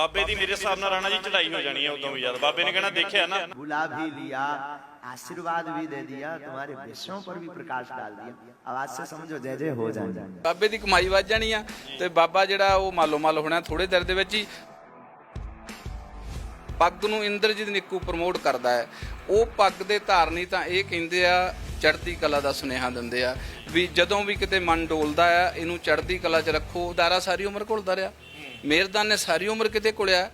ਬਾਬੇ ਦੀ ਮੇਰੇ ਹਿਸਾਬ ਨਾਲ ਰਾਣਾ ਜੀ ਚੜਾਈ ਹੋ ਜਾਣੀ ਹੈ ਉਦੋਂ ਵੀ। ਯਾਰ ਬਾਬੇ ਨੇ ਕਹਿਣਾ ਦੇਖਿਆ ਨਾ, बुला भी लिया, आशीर्वाद भी दे दिया, तुम्हारे विषयों पर भी प्रकाश डाल दिया। आवाज से समझो जय जय हो जाए। ਬਾਬੇ ਦੀ ਕਮਾਈ ਵੱਧ ਜਾਣੀ ਆ ਤੇ ਬਾਬਾ ਜਿਹੜਾ ਉਹ ਮਾਲੋ ਮਾਲ ਹੋਣਾ ਥੋੜੇ ਦਿਨ ਦੇ ਵਿੱਚ ਹੀ। ਪੱਗ ਨੂੰ ਇੰਦਰਜੀਤ ਨਿੱਕੂ ਪ੍ਰਮੋਟ ਕਰਦਾ ਹੈ। ਉਹ ਪੱਗ ਦੇ ਧਾਰਨੀ ਤਾਂ ਇਹ ਕਹਿੰਦੇ ਆ ਚੜ੍ਹਦੀ ਕਲਾ ਦਾ ਸੁਨੇਹਾ ਦਿੰਦੇ ਆ ਵੀ ਜਦੋਂ ਵੀ ਕਿਤੇ ਮਨ ਡੋਲਦਾ ਆ ਇਹਨੂੰ ਚੜ੍ਹਦੀ ਕਲਾ 'ਚ ਰੱਖੋ। ਦਾਰਾ ਸਾਰੀ ਉਮਰ ਘੁਲਦਾ ਰਿਹਾ, ਮੇਰਦਾਨ ਨੇ ਸਾਰੀ ਉਮਰ ਕਿਤੇ ਘੁਲਿਆ,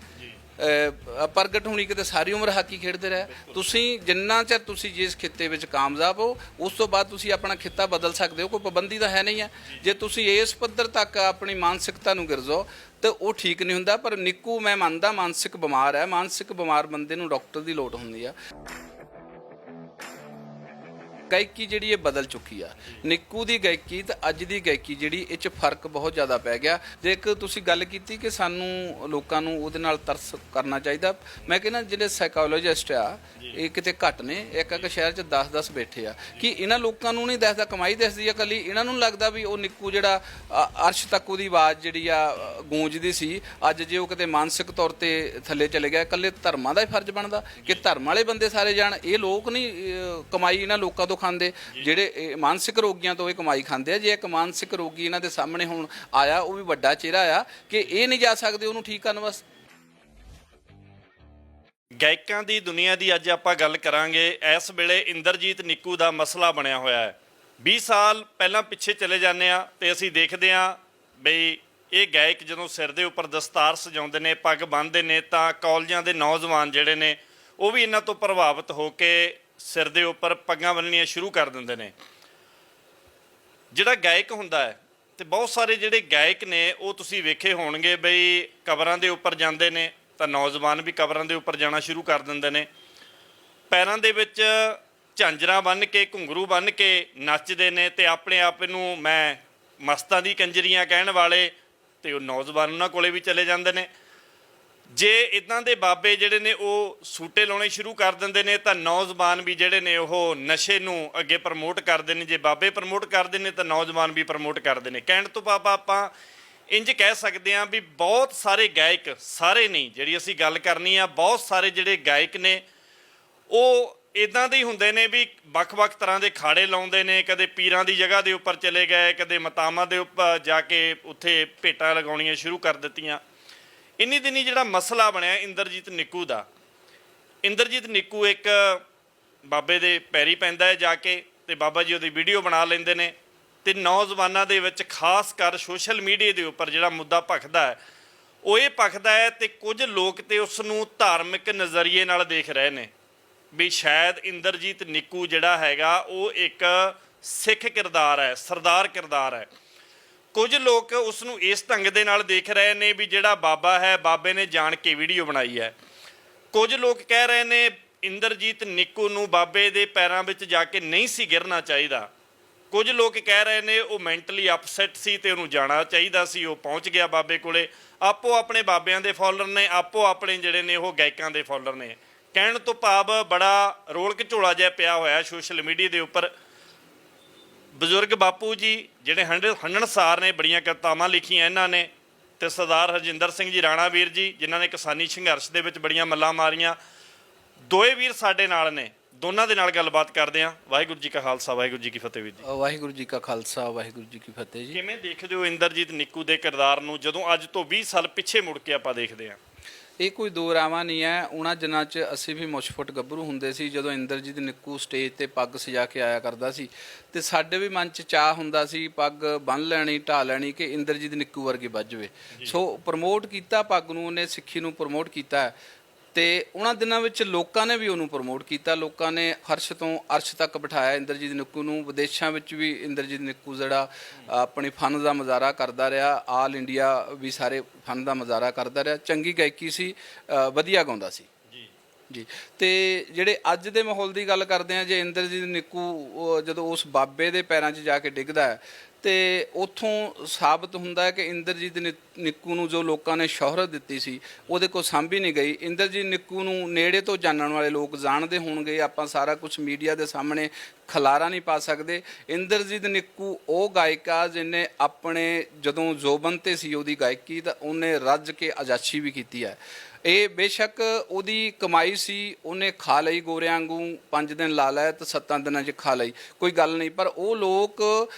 ਪ੍ਰਗਟ ਹੋਣੀ ਕਿਤੇ ਸਾਰੀ ਉਮਰ ਹਾਕੀ ਖੇਡਦੇ ਰਹੇ। ਤੁਸੀਂ ਜਿੰਨਾ ਚਿਰ ਤੁਸੀਂ ਜਿਸ ਖਿੱਤੇ ਵਿੱਚ ਕਾਮਯਾਬ ਹੋ ਉਸ ਤੋਂ ਬਾਅਦ ਤੁਸੀਂ ਆਪਣਾ ਖਿੱਤਾ ਬਦਲ ਸਕਦੇ ਹੋ, ਕੋਈ ਪਾਬੰਦੀ ਤਾਂ ਹੈ ਨਹੀਂ ਹੈ। ਜੇ ਤੁਸੀਂ ਇਸ ਪੱਧਰ ਤੱਕ ਆਪਣੀ ਮਾਨਸਿਕਤਾ ਨੂੰ ਗਿਰ ਜਾਓ ਤਾਂ ਉਹ ਠੀਕ ਨਹੀਂ ਹੁੰਦਾ। ਪਰ ਨਿੱਕੂ ਮੈਂ ਮੰਨਦਾ ਮਾਨਸਿਕ ਬਿਮਾਰ ਹੈ, ਮਾਨਸਿਕ ਬਿਮਾਰ ਬੰਦੇ ਨੂੰ ਡਾਕਟਰ ਦੀ ਲੋੜ ਹੁੰਦੀ ਆ। ਗਾਇਕੀ ਜਿਹੜੀ ਇਹ ਬਦਲ ਚੁੱਕੀ ਆ, ਨਿੱਕੂ ਦੀ ਗਾਇਕੀ ਤੇ ਅੱਜ ਦੀ ਗਾਇਕੀ ਜਿਹੜੀ ਇਹ 'ਚ ਫਰਕ ਬਹੁਤ ਜ਼ਿਆਦਾ ਪੈ ਗਿਆ। ਜੇ ਇੱਕ ਤੁਸੀਂ ਗੱਲ ਕੀਤੀ ਕਿ ਸਾਨੂੰ ਲੋਕਾਂ ਨੂੰ ਉਹਦੇ ਨਾਲ ਤਰਸ ਕਰਨਾ ਚਾਹੀਦਾ, ਮੈਂ ਕਹਿੰਦਾ ਜਿਹੜੇ ਸਾਈਕੋਲੋਜਿਸਟ ਆ ਇਹ ਕਿਤੇ ਘੱਟ ਨੇ, ਇੱਕ ਇੱਕ ਸ਼ਹਿਰ 'ਚ 10-10 ਬੈਠੇ ਆ। ਕਿ ਇਹਨਾਂ ਲੋਕਾਂ ਨੂੰ ਨਹੀਂ ਦੱਸਦਾ ਕਮਾਈ ਦੱਸਦੀ ਆ ਇਕੱਲੀ, ਇਹਨਾਂ ਨੂੰ ਲੱਗਦਾ ਵੀ ਉਹ ਨਿੱਕੂ ਜਿਹੜਾ ਅਰਸ਼ ਤੱਕ ਉਹਦੀ ਆਵਾਜ਼ ਜਿਹੜੀ ਆ ਗੂੰਜਦੀ ਸੀ, ਅੱਜ ਜੇ ਉਹ ਕਿਤੇ ਮਾਨਸਿਕ ਤੌਰ ਤੇ ਥੱਲੇ ਚਲੇ ਗਿਆ, ਇਕੱਲੇ ਧਰਮਾਂ ਦਾ ਹੀ ਫਰਜ਼ ਬਣਦਾ ਕਿ ਧਰਮ ਵਾਲੇ ਬੰਦੇ ਸਾਰੇ ਜਾਣ। ਇਹ ਲੋਕ ਨਹੀਂ ਕਮਾਈ ਇਹਨਾਂ ਲੋਕਾਂ ਤੋਂ ਖਾਂਦੇ, ਜਿਹੜੇ ਮਾਨਸਿਕ ਰੋਗੀਆਂ ਤੋਂ ਇਹ ਕਮਾਈ ਖਾਂਦੇ ਆ। ਜੇ ਇੱਕ ਮਾਨਸਿਕ ਰੋਗੀ ਇਹਨਾਂ ਦੇ ਸਾਹਮਣੇ ਹੁਣ ਆਇਆ, ਉਹ ਵੀ ਵੱਡਾ ਚਿਹਰਾ ਆ ਕਿ ਇਹ ਨਹੀਂ ਜਾ ਸਕਦੇ ਉਹਨੂੰ ਠੀਕ ਕਰਨ ਵਾਸਤੇ। ਗਾਇਕਾਂ ਦੀ ਦੁਨੀਆ ਦੀ ਅੱਜ ਆਪਾਂ ਗੱਲ ਕਰਾਂਗੇ। ਇਸ ਵੇਲੇ ਇੰਦਰਜੀਤ ਨਿੱਕੂ ਦਾ ਮਸਲਾ ਬਣਿਆ ਹੋਇਆ ਹੈ। 20 ਸਾਲ ਪਹਿਲਾਂ ਪਿੱਛੇ ਚਲੇ ਜਾਂਦੇ ਆ ਤੇ ਅਸੀਂ ਦੇਖਦੇ ਹਾਂ ਬਈ ਇਹ ਗਾਇਕ ਜਦੋਂ ਸਿਰ ਦੇ ਉੱਪਰ ਦਸਤਾਰ ਸਜਾਉਂਦੇ ਨੇ, ਪੱਗ ਬੰਨ੍ਹਦੇ ਨੇ, ਤਾਂ ਕਾਲਜਾਂ ਦੇ ਨੌਜਵਾਨ ਜਿਹੜੇ ਨੇ ਉਹ ਵੀ ਇਹਨਾਂ ਤੋਂ ਪ੍ਰਭਾਵਿਤ ਹੋ ਕੇ ਸਿਰ ਦੇ ਉੱਪਰ ਪੱਗਾਂ ਬੰਨ੍ਹਣੀਆਂ ਸ਼ੁਰੂ ਕਰ ਦਿੰਦੇ ਨੇ। ਜਿਹੜਾ ਗਾਇਕ ਹੁੰਦਾ ਹੈ ਤੇ ਬਹੁਤ ਸਾਰੇ ਜਿਹੜੇ ਗਾਇਕ ਨੇ ਉਹ ਤੁਸੀਂ ਵੇਖੇ ਹੋਣਗੇ ਬਈ ਕਬਰਾਂ ਦੇ ਉੱਪਰ ਜਾਂਦੇ ਨੇ ਤਾਂ ਨੌਜਵਾਨ ਵੀ ਕਬਰਾਂ ਦੇ ਉੱਪਰ ਜਾਣਾ ਸ਼ੁਰੂ ਕਰ ਦਿੰਦੇ ਨੇ। ਪੈਰਾਂ ਦੇ ਵਿੱਚ ਝਾਂਜਰਾਂ ਬੰਨ੍ਹ ਕੇ, ਘੁੰਗਰੂ ਬੰਨ੍ਹ ਕੇ ਨੱਚਦੇ ਨੇ ਤੇ ਆਪਣੇ ਆਪ ਨੂੰ ਮੈਂ ਮਸਤਾਂ ਦੀ ਕੰਜਰੀਆਂ ਕਹਿਣ ਵਾਲੇ ਤੇ ਉਹ ਨੌਜਵਾਨ ਉਹਨਾਂ ਕੋਲੇ ਵੀ ਚਲੇ ਜਾਂਦੇ ਨੇ। ਜੇ ਇੱਦਾਂ ਦੇ ਬਾਬੇ ਜਿਹੜੇ ਨੇ ਉਹ ਸੂਟੇ ਲਾਉਣੇ ਸ਼ੁਰੂ ਕਰ ਦਿੰਦੇ ਨੇ ਤਾਂ ਨੌਜਵਾਨ ਵੀ ਜਿਹੜੇ ਨੇ ਉਹ ਨਸ਼ੇ ਨੂੰ ਅੱਗੇ ਪ੍ਰਮੋਟ ਕਰਦੇ ਨੇ। ਜੇ ਬਾਬੇ ਪ੍ਰਮੋਟ ਕਰਦੇ ਨੇ ਤਾਂ ਨੌਜਵਾਨ ਵੀ ਪ੍ਰਮੋਟ ਕਰਦੇ ਨੇ। ਕਹਿਣ ਤੋਂ ਭਾਵ ਆਪਾਂ ਇੰਜ ਕਹਿ ਸਕਦੇ ਹਾਂ ਵੀ ਬਹੁਤ ਸਾਰੇ ਗਾਇਕ, ਸਾਰੇ ਨਹੀਂ, ਜਿਹੜੀ ਅਸੀਂ ਗੱਲ ਕਰਨੀ ਆ, ਬਹੁਤ ਸਾਰੇ ਜਿਹੜੇ ਗਾਇਕ ਨੇ ਉਹ ਇੱਦਾਂ ਦੇ ਹੀ ਹੁੰਦੇ ਨੇ ਵੀ ਵੱਖ-ਵੱਖ ਤਰ੍ਹਾਂ ਦੇ ਖਾੜੇ ਲਾਉਂਦੇ ਨੇ। ਕਦੇ ਪੀਰਾਂ ਦੀ ਜਗ੍ਹਾ ਦੇ ਉੱਪਰ ਚਲੇ ਗਏ, ਕਦੇ ਮਤਾਮਾਂ ਦੇ ਉੱਪਰ ਜਾ ਕੇ ਉੱਥੇ ਭੇਟਾਂ ਲਗਾਉਣੀਆਂ ਸ਼ੁਰੂ ਕਰ ਦਿੱਤੀਆਂ। ਇੰਨੀ ਦਿਨੀ ਜਿਹੜਾ ਮਸਲਾ ਬਣਿਆ ਇੰਦਰਜੀਤ ਨਿੱਕੂ ਦਾ, ਇੰਦਰਜੀਤ ਨਿੱਕੂ ਇੱਕ ਬਾਬੇ ਦੇ ਪੈਰੀ ਪੈਂਦਾ ਹੈ ਜਾ ਕੇ ਤੇ ਬਾਬਾ ਜੀ ਉਹਦੀ ਵੀਡੀਓ ਬਣਾ ਲੈਂਦੇ ਨੇ ਤੇ ਨੌਜਵਾਨਾਂ ਦੇ ਵਿੱਚ ਖਾਸ ਕਰ ਸੋਸ਼ਲ ਮੀਡੀਆ ਦੇ ਉੱਪਰ ਜਿਹੜਾ ਮੁੱਦਾ ਭਖਦਾ ਹੈ ਉਹ ਇਹ ਭਖਦਾ ਹੈ ਤੇ ਕੁਝ ਲੋਕ ਤੇ ਉਸ ਨੂੰ ਧਾਰਮਿਕ ਨਜ਼ਰੀਏ ਨਾਲ ਦੇਖ ਰਹੇ ਨੇ ਵੀ ਸ਼ਾਇਦ ਇੰਦਰਜੀਤ ਨਿੱਕੂ ਜਿਹੜਾ ਹੈਗਾ ਉਹ ਇੱਕ ਸਿੱਖ ਕਿਰਦਾਰ ਹੈ, ਸਰਦਾਰ ਕਿਰਦਾਰ ਹੈ। ਕੁਝ ਲੋਕ ਉਸ ਨੂੰ ਇਸ ਢੰਗ ਦੇ ਨਾਲ ਦੇਖ ਰਹੇ ਨੇ ਵੀ ਜਿਹੜਾ ਬਾਬਾ ਹੈ, ਬਾਬੇ ਨੇ ਜਾਣ ਕੇ ਵੀਡੀਓ ਬਣਾਈ ਹੈ। ਕੁਝ ਲੋਕ ਕਹਿ ਰਹੇ ਨੇ ਇੰਦਰਜੀਤ ਨਿੱਕੂ ਨੂੰ ਬਾਬੇ ਦੇ ਪੈਰਾਂ ਵਿੱਚ ਜਾ ਕੇ ਨਹੀਂ ਸੀ ਗਿਰਨਾ ਚਾਹੀਦਾ। ਕੁਝ ਲੋਕ ਕਹਿ ਰਹੇ ਨੇ ਉਹ ਮੈਂਟਲੀ ਅਪਸੈਟ ਸੀ ਤੇ ਉਹਨੂੰ ਜਾਣਾ ਚਾਹੀਦਾ ਸੀ, ਉਹ ਪਹੁੰਚ ਗਿਆ ਬਾਬੇ ਕੋਲੇ। ਆਪੋ ਆਪਣੇ ਬਾਬਿਆਂ ਦੇ ਫੋਲੋਅਰ ਨੇ, ਆਪੋ ਆਪਣੇ ਜਿਹੜੇ ਨੇ ਉਹ ਗਾਇਕਾਂ ਦੇ ਫੋਲੋਅਰ ਨੇ। ਕਹਿਣ ਤੋਂ ਭਾਵ ਬੜਾ ਰੋਲ ਘਚੋਲਾ ਜਿਹਾ ਪਿਆ ਹੋਇਆ ਸੋਸ਼ਲ ਮੀਡੀਆ ਦੇ ਉੱਪਰ। ਬਜ਼ੁਰਗ ਬਾਪੂ ਜੀ ਜਿਹੜੇ ਹੰਢਣਸਾਰ ਨੇ, ਬੜੀਆਂ ਕਵਿਤਾਵਾਂ ਲਿਖੀਆਂ ਇਹਨਾਂ ਨੇ, ਤੇ ਸਰਦਾਰ ਹਰਜਿੰਦਰ ਸਿੰਘ ਜੀ ਰਾਣਾ ਵੀਰ ਜੀ ਜਿਨ੍ਹਾਂ ਨੇ ਕਿਸਾਨੀ ਸੰਘਰਸ਼ ਦੇ ਵਿੱਚ ਬੜੀਆਂ ਮੱਲਾਂ ਮਾਰੀਆਂ। ਦੋਏ ਵੀਰ ਸਾਡੇ ਨਾਲ ਨੇ, ਦੋਨਾਂ ਦੇ ਨਾਲ ਗੱਲਬਾਤ ਕਰਦੇ ਹਾਂ। ਵਾਹਿਗੁਰੂ ਜੀ ਕਾ ਖਾਲਸਾ, ਵਾਹਿਗੁਰੂ ਜੀ ਕੀ ਫਤਿਹ ਵੀਰ ਜੀ। ਵਾਹਿਗੁਰੂ ਜੀ ਕਾ ਖਾਲਸਾ, ਵਾਹਿਗੁਰੂ ਜੀ ਕੀ ਫਤਿਹ ਜੀ। ਕਿਵੇਂ ਦੇਖਦੇ ਹੋ ਇੰਦਰਜੀਤ ਨਿੱਕੂ ਦੇ ਕਿਰਦਾਰ ਨੂੰ ਜਦੋਂ ਅੱਜ ਤੋਂ 20 ਸਾਲ ਪਿੱਛੇ ਮੁੜ ਕੇ ਆਪਾਂ ਦੇਖਦੇ ਹਾਂ? ਇਹ ਕੋਈ ਦੋ ਰਾਵਾਂ ਨਹੀਂ ਹੈ। ਉਹਨਾਂ ਦਿਨਾਂ 'ਚ ਅਸੀਂ ਵੀ ਮੁਸ਼ਫਟ ਗੱਭਰੂ ਹੁੰਦੇ ਸੀ ਜਦੋਂ ਇੰਦਰਜੀਤ ਨਿੱਕੂ ਸਟੇਜ ਤੇ ਪੱਗ ਸਜਾ ਕੇ ਆਇਆ ਕਰਦਾ ਸੀ ਤੇ ਸਾਡੇ ਵੀ ਮਨ 'ਚ ਚਾਹ ਹੁੰਦਾ ਸੀ ਪੱਗ ਬੰਨ੍ਹ ਲੈਣੀ, ਢਾਹ ਲੈਣੀ ਕਿ ਇੰਦਰਜੀਤ ਨਿੱਕੂ ਵਰਗੀ ਵੱਜ ਜਾਵੇ। ਸੋ ਪ੍ਰਮੋਟ ਕੀਤਾ ਪੱਗ ਨੂੰ, ਉਹਨੇ ਸਿੱਖੀ ਨੂੰ ਪ੍ਰਮੋਟ ਕੀਤਾ ਤੇ ਉਹਨਾਂ ਦਿਨਾਂ ਵਿੱਚ ਲੋਕਾਂ ਨੇ ਵੀ ਉਹਨੂੰ ਪ੍ਰਮੋਟ ਕੀਤਾ। ਲੋਕਾਂ ਨੇ ਫਰਸ਼ ਤੋਂ ਅਰਸ਼ ਤੱਕ ਬਿਠਾਇਆ ਇੰਦਰਜੀਤ ਨਿੱਕੂ ਨੂੰ। ਵਿਦੇਸ਼ਾਂ ਵਿੱਚ ਵੀ ਇੰਦਰਜੀਤ ਨਿੱਕੂ ਜਿਹੜਾ ਆਪਣੀ ਫਨ ਦਾ ਮੁਜ਼ਾਹਰਾ ਕਰਦਾ ਰਿਹਾ, ਆਲ ਇੰਡੀਆ ਵੀ ਸਾਰੇ ਫਨ ਦਾ ਮੁਜ਼ਾਹਰਾ ਕਰਦਾ ਰਿਹਾ। ਚੰਗੀ ਗਾਇਕੀ ਸੀ, ਵਧੀਆ ਗਾਉਂਦਾ ਸੀ ਜੀ। ਤੇ ਜਿਹੜੇ ਅੱਜ ਦੇ ਮਾਹੌਲ ਦੀ ਗੱਲ ਕਰਦੇ ਹਾਂ, ਜੇ ਇੰਦਰਜੀਤ ਨਿੱਕੂ ਜਦੋਂ ਉਸ ਬਾਬੇ ਦੇ ਪੈਰਾਂ 'ਚ ਜਾ ਕੇ ਡਿੱਗਦਾ ਹੈ ਤੇ ਉੱਥੋਂ ਸਾਬਤ ਹੁੰਦਾ ਹੈ ਕਿ ਇੰਦਰਜੀਤ ਨਿੱਕੂ ਨੂੰ ਜੋ ਲੋਕਾਂ ਨੇ ਸ਼ੋਹਰਤ ਦਿੱਤੀ ਸੀ ਉਹਦੇ ਕੋਲ ਸਾਂਭੀ ਨਹੀਂ ਗਈ। ਇੰਦਰਜੀਤ ਨਿੱਕੂ ਨੂੰ ਨੇੜੇ ਤੋਂ ਜਾਣਨ ਵਾਲੇ ਲੋਕ ਜਾਣਦੇ ਹੋਣਗੇ, ਆਪਾਂ ਸਾਰਾ ਕੁਝ ਮੀਡੀਆ ਦੇ ਸਾਹਮਣੇ ਖਲਾਰਾ ਨਹੀਂ ਪਾ ਸਕਦੇ। ਇੰਦਰਜੀਤ ਨਿੱਕੂ ਉਹ ਗਾਇਕਾ ਜਿਹਨੇ ਆਪਣੇ ਜਦੋਂ ਜੋਬਨ ਤੇ ਸੀ ਉਹਦੀ ਗਾਇਕੀ, ਤਾਂ ਉਹਨੇ ਰੱਜ ਕੇ ਅਜਾਚੀ ਵੀ ਕੀਤੀ ਹੈ। ਇਹ ਬੇਸ਼ੱਕ ਉਹਦੀ ਕਮਾਈ ਸੀ, ਉਹਨੇ ਖਾ ਲਈ ਗੋਰਿਆਂ ਵਾਂਗੂ 5 ਦਿਨ ਲਾ ਲਿਆ ਤੇ 7 ਦਿਨਾਂ 'ਚ ਖਾ ਲਈ, ਕੋਈ ਗੱਲ ਨਹੀਂ। ਪਰ ਉਹ ਲੋਕ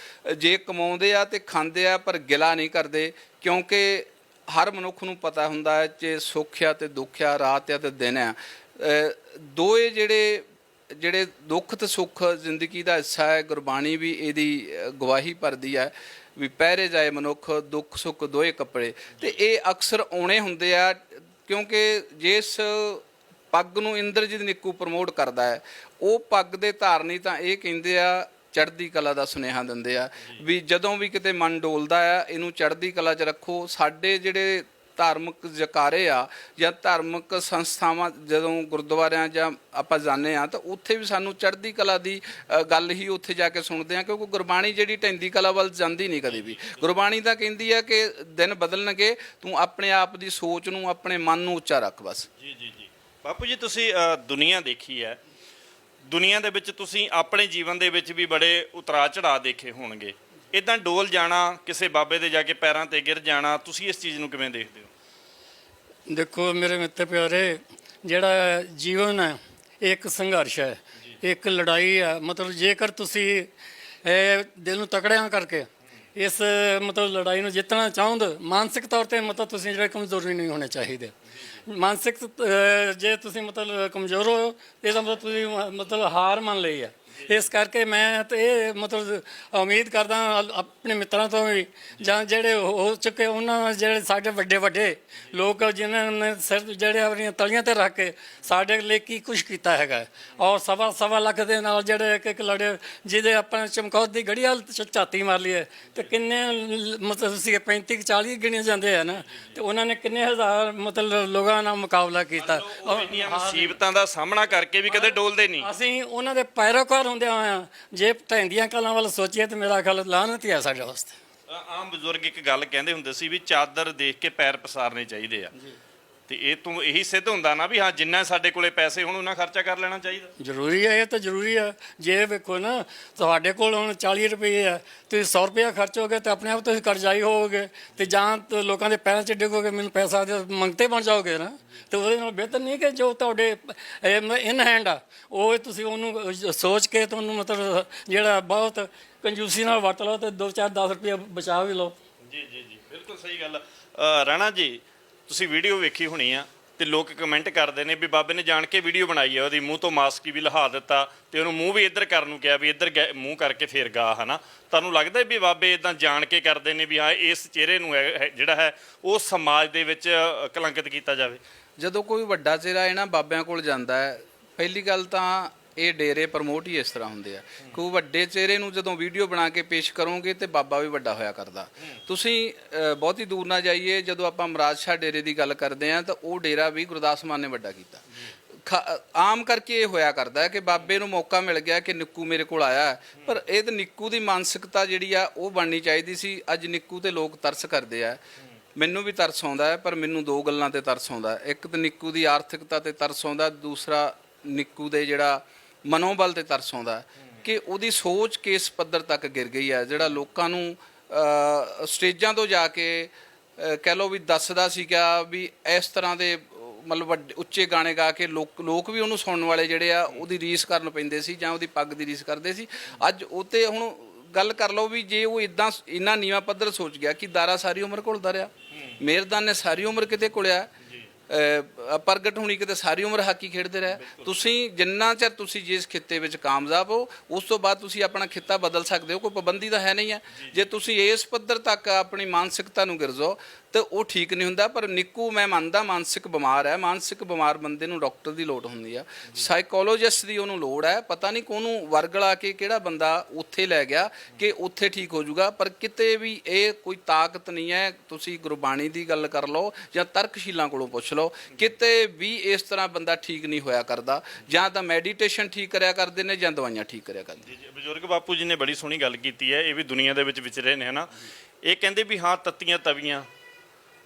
ਜੇ ਕਮਾਉਂਦੇ ਆ ਤੇ ਖਾਂਦੇ ਆ, ਪਰ ਗਿਲਾ ਨਹੀਂ ਕਰਦੇ, ਕਿਉਂਕਿ ਹਰ ਮਨੁੱਖ ਨੂੰ ਪਤਾ ਹੁੰਦਾ ਹੈ ਕਿ ਸੁੱਖ ਆ ਤੇ ਦੁੱਖ ਆ, ਰਾਤ ਆ ਤੇ ਦਿਨ ਆ। ਦੋਏ ਜਿਹੜੇ ਦੁੱਖ ਤੇ ਸੁੱਖ ਜ਼ਿੰਦਗੀ ਦਾ ਹਿੱਸਾ ਹੈ। ਗੁਰਬਾਣੀ ਵੀ ਇਹਦੀ ਗਵਾਹੀ ਭਰਦੀ ਹੈ ਵੀ ਪਹਿਰੇ ਜਾਏ ਮਨੁੱਖ, ਦੁੱਖ ਸੁੱਖ ਦੋਏ ਕੱਪੜੇ। ਤੇ ਇਹ ਅਕਸਰ ਆਉਣੇ ਹੁੰਦੇ ਆ, ਕਿਉਂਕਿ ਜਿਸ ਪੱਗ ਨੂੰ ਇੰਦਰਜੀਤ ਨਿੱਕੂ ਪ੍ਰਮੋਟ ਕਰਦਾ ਹੈ, ਉਹ ਪੱਗ ਦੇ ਧਾਰਨੀ ਤਾਂ ਇਹ ਕਹਿੰਦੇ ਆ ਚੜ੍ਹਦੀ ਕਲਾ ਦਾ ਸੁਨੇਹਾ ਦਿੰਦੇ ਆ ਵੀ ਜਦੋਂ ਵੀ ਕਿਤੇ ਮਨ ਡੋਲਦਾ ਆ, ਇਹਨੂੰ ਚੜ੍ਹਦੀ ਕਲਾ 'ਚ ਰੱਖੋ। ਸਾਡੇ ਜਿਹੜੇ ਧਾਰਮਿਕ ਜਕਾਰੇ ਆ ਜਾਂ ਧਾਰਮਿਕ ਸੰਸਥਾਵਾਂ, ਜਦੋਂ ਗੁਰਦੁਆਰਿਆਂ ਜਾਂ ਆਪਾਂ ਜਾਂਦੇ ਆ ਤਾਂ ਉੱਥੇ ਵੀ ਸਾਨੂੰ ਚੜ੍ਹਦੀ ਕਲਾ ਦੀ ਗੱਲ ਹੀ ਉੱਥੇ ਜਾ ਕੇ ਸੁਣਦੇ ਆ, ਕਿਉਂਕਿ ਗੁਰਬਾਣੀ ਜਿਹੜੀ ਢਹਿੰਦੀ ਕਲਾ ਵੱਲ ਜਾਂਦੀ ਨਹੀਂ ਕਦੇ ਵੀ। ਗੁਰਬਾਣੀ ਤਾਂ ਕਹਿੰਦੀ ਆ ਕਿ ਦਿਨ ਬਦਲਣਗੇ, ਤੂੰ ਆਪਣੇ ਆਪ ਦੀ ਸੋਚ ਨੂੰ, ਆਪਣੇ ਮਨ ਨੂੰ ਉੱਚਾ ਰੱਖ ਬਸ। ਜੀ ਜੀ ਜੀ ਬਾਪੂ ਜੀ, ਤੁਸੀਂ ਦੁਨੀਆ ਦੇਖੀ ਹੈ, ਦੁਨੀਆ ਦੇ ਵਿੱਚ ਤੁਸੀਂ ਆਪਣੇ ਜੀਵਨ ਦੇ ਵਿੱਚ ਵੀ ਬੜੇ ਉਤਰਾਅ ਚੜਾਅ ਦੇਖੇ ਹੋਣਗੇ। ਇਦਾਂ ਡੋਲ ਜਾਣਾ, ਕਿਸੇ ਬਾਬੇ ਦੇ ਜਾ ਕੇ ਪੈਰਾਂ ਤੇ ਗਿਰ ਜਾਣਾ, ਤੁਸੀਂ ਇਸ ਚੀਜ਼ ਨੂੰ ਕਿਵੇਂ ਦੇਖਦੇ ਹੋ? ਦੇਖੋ ਮੇਰੇ ਮਿੱਤਰ ਪਿਆਰੇ, ਜਿਹੜਾ ਜੀਵਨ ਹੈ ਇਹ ਇੱਕ ਸੰਘਰਸ਼ ਹੈ, ਇੱਕ ਲੜਾਈ ਹੈ। ਮਤਲਬ ਜੇਕਰ ਤੁਸੀਂ ਦਿਲ ਨੂੰ ਤਕੜਿਆਂ ਕਰਕੇ ਇਸ ਮਤਲਬ ਲੜਾਈ ਨੂੰ ਜਿੱਤਣਾ ਚਾਹੁੰਦੇ, ਮਾਨਸਿਕ ਤੌਰ ਤੇ ਮਤਲਬ ਤੁਸੀਂ ਜਿਹੜੇ ਕਮਜ਼ੋਰ ਨਹੀਂ ਹੋਣੇ ਚਾਹੀਦੇ। ਮਾਨਸਿਕ ਜੇ ਤੁਸੀਂ ਮਤਲਬ ਕਮਜ਼ੋਰ ਹੋ, ਇਹਦਾ ਮਤਲਬ ਤੁਸੀਂ ਮਤਲਬ ਹਾਰ ਮੰਨ ਲਈ ਹੈ। ਇਸ ਕਰਕੇ ਮੈਂ ਤਾਂ ਇਹ ਮਤਲਬ ਉਮੀਦ ਕਰਦਾ ਆਪਣੇ ਮਿੱਤਰਾਂ ਤੋਂ ਵੀ, ਜਾਂ ਜਿਹੜੇ ਹੋ ਚੁੱਕੇ ਉਹਨਾਂ, ਜਿਹੜੇ ਸਾਡੇ ਵੱਡੇ ਵੱਡੇ ਲੋਕ ਜਿਨ੍ਹਾਂ ਨੇ ਸਿਰ ਜਿਹੜੇ ਆਪਣੀਆਂ ਤਲੀਆਂ ਤੇ ਰੱਖ ਕੇ ਸਾਡੇ ਲਈ ਕੀ ਕੁਛ ਕੀਤਾ ਹੈਗਾ, ਔਰ ਸਵਾ ਲੱਖ ਦੇ ਨਾਲ ਜਿਹੜੇ ਇੱਕ ਲੜੇ, ਜਿਹਦੇ ਆਪਾਂ ਚਮਕੌਤ ਦੀ ਗੜੀ ਵੱਲ ਝਾਤੀ ਮਾਰ ਲਈਏ ਤੇ ਕਿੰਨੇ ਮਤਲਬ ਸੀ 35-40 ਗਿਣੇ ਜਾਂਦੇ ਆ ਨਾ, ਤੇ ਉਹਨਾਂ ਨੇ ਕਿੰਨੇ ਹਜ਼ਾਰ ਮਤਲਬ ਲੋਕਾਂ ਨਾਲ ਮੁਕਾਬਲਾ ਕੀਤਾ। ਇੰਨੀਆਂ ਮੁਸੀਬਤਾਂ ਦਾ ਸਾਹਮਣਾ ਕਰਕੇ ਵੀ ਕਦੇ ਡੋਲਦੇ ਨਹੀਂ। ਅਸੀਂ ਉਹਨਾਂ ਦੇ ਪੈਰੋਕਾਰ ਹੁੰਦਿਆਂ ਹੋਇਆਂ ਜੇ ਢਹਿੰਦੀਆਂ ਕਲਾਂ ਵੱਲ ਸੋਚੀਏ ਤਾਂ ਮੇਰਾ ਖਿਆਲ ਲਾਹਨਤ ਹੀ ਆ ਸਾਡੇ ਵਾਸਤੇ। ਆਮ ਬਜ਼ੁਰਗ ਇੱਕ ਗੱਲ ਕਹਿੰਦੇ ਹੁੰਦੇ ਸੀ ਵੀ ਚਾਦਰ ਦੇਖ ਕੇ ਪੈਰ ਪਸਾਰਨੇ ਚਾਹੀਦੇ ਆ, ਤੇ ਇਹ ਤੋਂ ਇਹੀ ਸਿੱਧ ਹੁੰਦਾ ਨਾ ਵੀ ਹਾਂ ਜਿੰਨਾ ਸਾਡੇ ਕੋਲੇ ਪੈਸੇ ਹੁਣ ਉਹਨਾਂ ਖਰਚਾ ਕਰ ਲੈਣਾ ਚਾਹੀਦਾ। ਜ਼ਰੂਰੀ ਹੈ, ਇਹ ਤਾਂ ਜ਼ਰੂਰੀ ਹੈ। ਜੇ ਵੇਖੋ ਨਾ, ਤੁਹਾਡੇ ਕੋਲ ਹੁਣ 40 ਰੁਪਏ ਆ, ਤੁਸੀਂ 100 ਰੁਪਇਆ ਖਰਚੋਗੇ ਤਾਂ ਆਪਣੇ ਆਪ ਤੁਸੀਂ ਕਰਜ਼ਾਈ ਹੋਵੋਗੇ, ਤੇ ਜਾਂ ਲੋਕਾਂ ਦੇ ਪੈਰਾਂ 'ਚ ਡਿੱਗੋਗੇ, ਮੈਨੂੰ ਪੈਸਾ ਦੇ ਮੰਗਤੇ ਬਣ ਜਾਓਗੇ ਨਾ। ਤੇ ਉਹਦੇ ਨਾਲ ਬਿਹਤਰ ਨਹੀਂ ਕਿ ਜੋ ਤੁਹਾਡੇ ਇਨ ਹੈਂਡ ਆ ਉਹ ਤੁਸੀਂ ਉਹਨੂੰ ਸੋਚ ਕੇ ਤੁਹਾਨੂੰ ਮਤਲਬ ਜਿਹੜਾ ਬਹੁਤ ਕੰਜੂਸੀ ਨਾਲ ਵਰਤ ਲਓ ਤੇ 2-4-10 ਰੁਪਏ ਬਚਾ ਵੀ ਲਓ। ਜੀ ਜੀ ਜੀ ਬਿਲਕੁਲ ਸਹੀ ਗੱਲ। ਰਾਣਾ ਜੀ, ਤੁਸੀਂ ਵੀਡੀਓ ਵੇਖੀ ਹੋਣੀ ਆ ਤੇ ਲੋਕ ਕਮੈਂਟ ਕਰਦੇ ਨੇ ਵੀ ਬਾਬੇ ਨੇ ਜਾਣ ਕੇ ਵੀਡੀਓ ਬਣਾਈ ਆ, ਉਹਦੀ ਮੂੰਹ ਤੋਂ ਮਾਸਕ ਵੀ ਲਹਾ ਦਿੱਤਾ ਤੇ ਉਹਨੂੰ ਮੂੰਹ ਵੀ ਇੱਧਰ ਕਰਨ ਨੂੰ ਕਿਹਾ ਵੀ ਇੱਧਰ ਮੂੰਹ ਕਰਕੇ ਫੇਰ ਗਾ, ਹਨਾ। ਤੁਹਾਨੂੰ ਲੱਗਦਾ ਵੀ ਬਾਬੇ ਇਦਾਂ ਜਾਣ ਕੇ ਕਰਦੇ ਨੇ ਵੀ ਹਾਂ ਇਸ ਚਿਹਰੇ ਨੂੰ ਜਿਹੜਾ ਹੈ ਉਹ ਸਮਾਜ ਦੇ ਵਿੱਚ ਕਲੰਕਿਤ ਕੀਤਾ ਜਾਵੇ? ਜਦੋਂ ਕੋਈ ਵੱਡਾ ਚਿਹਰਾ ਇਹਨਾਂ ਬਾਬਿਆਂ ਕੋਲ ਜਾਂਦਾ ਹੈ, ਪਹਿਲੀ ਗੱਲ ਤਾਂ ਇਹ ਡੇਰੇ ਪ੍ਰਮੋਟ ਹੀ ਇਸ ਤਰ੍ਹਾਂ ਹੁੰਦੇ ਆ। ਕੋਈ ਵੱਡੇ ਚਿਹਰੇ ਨੂੰ ਜਦੋਂ ਵੀਡੀਓ ਬਣਾ ਕੇ ਪੇਸ਼ ਕਰੋਗੇ ਤੇ ਬਾਬਾ ਵੀ ਵੱਡਾ ਹੋਇਆ ਕਰਦਾ। ਤੁਸੀਂ ਬਹੁਤੀ ਦੂਰ ਨਾ ਜਾਈਏ, ਜਦੋਂ ਆਪਾਂ ਮਹਾਰਾਜ ਸ਼ਾਹ ਡੇਰੇ ਦੀ ਗੱਲ ਕਰਦੇ ਆ ਤਾਂ ਉਹ ਡੇਰਾ ਵੀ ਗੁਰਦਾਸ ਮਾਨ ਨੇ ਵੱਡਾ ਕੀਤਾ। ਆਮ ਕਰਕੇ ਇਹ ਹੋਇਆ ਕਰਦਾ ਹੈ ਕਿ ਬਾਬੇ ਨੂੰ ਮੌਕਾ ਮਿਲ ਗਿਆ ਕਿ ਨਿੱਕੂ ਮੇਰੇ ਕੋਲ ਆਇਆ, ਪਰ ਇਹ ਤਾਂ ਨਿੱਕੂ ਦੀ ਮਾਨਸਿਕਤਾ ਜਿਹੜੀ ਆ ਉਹ ਬਣਨੀ ਚਾਹੀਦੀ ਸੀ। ਅੱਜ ਨਿੱਕੂ ਤੇ ਲੋਕ ਤਰਸ ਕਰਦੇ ਆ, ਮੈਨੂੰ ਵੀ ਤਰਸ ਆਉਂਦਾ ਹੈ, ਪਰ ਮੈਨੂੰ ਦੋ ਗੱਲਾਂ ਤੇ ਤਰਸ ਆਉਂਦਾ। ਇੱਕ ਤਾਂ ਨਿੱਕੂ ਦੀ ਆਰਥਿਕਤਾ ਤੇ ਤਰਸ ਆਉਂਦਾ, ਦੂਸਰਾ ਨਿੱਕੂ ਦੇ ਜਿਹੜਾ ਮਨੋਬਲ ਤੇ ਤਰਸ ਆਉਂਦਾ ਕਿ ਉਹਦੀ ਸੋਚ ਕਿਸ ਪੱਧਰ ਤੱਕ ਗਿਰ ਗਈ ਹੈ। ਜਿਹੜਾ ਲੋਕਾਂ ਨੂੰ ਸਟੇਜਾਂ ਤੋਂ ਜਾ ਕੇ ਕਹਿ ਲਓ ਵੀ ਦੱਸਦਾ ਸੀਗਾ ਵੀ ਇਸ ਤਰ੍ਹਾਂ ਦੇ ਮਤਲਬ ਉੱਚੇ ਗਾਣੇ ਗਾ ਕੇ ਲੋਕ ਵੀ ਉਹਨੂੰ ਸੁਣਨ ਵਾਲੇ ਜਿਹੜੇ ਆ ਉਹਦੀ ਰੀਸ ਕਰਨ ਪੈਂਦੇ ਸੀ ਜਾਂ ਉਹਦੀ ਪੱਗ ਦੀ ਰੀਸ ਕਰਦੇ ਸੀ। ਅੱਜ ਉਹ ਤੇ ਹੁਣ ਗੱਲ ਕਰ ਲਓ ਵੀ ਜੇ ਉਹ ਇਦਾਂ ਇੰਨਾ ਨੀਵਾਂ ਪੱਧਰ ਸੋਚ ਗਿਆ ਕਿ ਦਾਰਾ ਸਾਰੀ ਉਮਰ ਘੁਲਦਾ ਰਿਹਾ, ਮੇਰਦਾਨ ਨੇ ਸਾਰੀ ਉਮਰ ਕਿਤੇ ਘੁਲਿਆ, ਪ੍ਰਗਟ ਹੋਣੀ ਕਿਤੇ ਸਾਰੀ ਉਮਰ ਹਾਕੀ ਖੇਡਦੇ ਰਹੇ। ਤੁਸੀਂ ਜਿੰਨਾ ਚਿਰ ਤੁਸੀਂ ਜਿਸ ਖਿੱਤੇ ਵਿੱਚ ਕਾਮਯਾਬ ਹੋ ਉਸ ਤੋਂ ਬਾਅਦ ਤੁਸੀਂ ਆਪਣਾ ਖਿੱਤਾ ਬਦਲ ਸਕਦੇ ਹੋ, ਕੋਈ ਪਾਬੰਦੀ ਤਾਂ ਹੈ ਨਹੀਂ ਹੈ। ਜੇ ਤੁਸੀਂ ਇਸ ਪੱਧਰ ਤੱਕ ਆਪਣੀ ਮਾਨਸਿਕਤਾ ਨੂੰ ਗਿਰ ਜਾਓ ਤੇ ਉਹ ਠੀਕ ਨਹੀਂ ਹੁੰਦਾ। ਪਰ ਨਿੱਕੂ ਮੈਂ ਮੰਨਦਾ ਮਾਨਸਿਕ ਬਿਮਾਰ ਹੈ। ਮਾਨਸਿਕ ਬਿਮਾਰ ਬੰਦੇ ਨੂੰ ਡਾਕਟਰ ਦੀ ਲੋੜ ਹੁੰਦੀ ਆ, ਸਾਈਕੋਲੋਜਿਸਟ ਦੀ ਉਹਨੂੰ ਲੋੜ ਹੈ। ਪਤਾ ਨਹੀਂ ਕੋਨੂੰ ਵਰਗਲਾ ਕੇ ਕਿਹੜਾ ਬੰਦਾ ਉੱਥੇ ਲੈ ਗਿਆ ਕਿ ਉੱਥੇ ਠੀਕ ਹੋ ਜਾਊਗਾ, ਪਰ ਕਿਤੇ ਵੀ ਇਹ ਕੋਈ ਤਾਕਤ ਨਹੀਂ ਹੈ। ਤੁਸੀਂ ਗੁਰਬਾਣੀ ਦੀ ਗੱਲ ਕਰ ਲਓ ਜਾਂ ਤਰਕਸ਼ੀਲਾਂ ਕੋਲੋਂ ਪੁੱਛ ਲਓ, ਕਿਤੇ ਵੀ ਇਸ ਤਰ੍ਹਾਂ ਬੰਦਾ ਠੀਕ ਨਹੀਂ ਹੋਇਆ ਕਰਦਾ। ਜਾਂ ਤਾਂ ਮੈਡੀਟੇਸ਼ਨ ਠੀਕ ਕਰਿਆ ਕਰਦੇ ਨੇ ਜਾਂ ਦਵਾਈਆਂ ਠੀਕ ਕਰਿਆ ਕਰਦੇ। ਬਜ਼ੁਰਗ ਬਾਪੂ ਜੀ ਨੇ ਬੜੀ ਸੋਹਣੀ ਗੱਲ ਕੀਤੀ ਹੈ, ਇਹ ਵੀ ਦੁਨੀਆ ਦੇ ਵਿੱਚ ਵਿਚਰੇ ਨੇ, ਹਨਾ। ਇਹ ਕਹਿੰਦੇ ਵੀ ਹਾਂ ਤੱਤੀਆਂ ਤਵੀਆਂ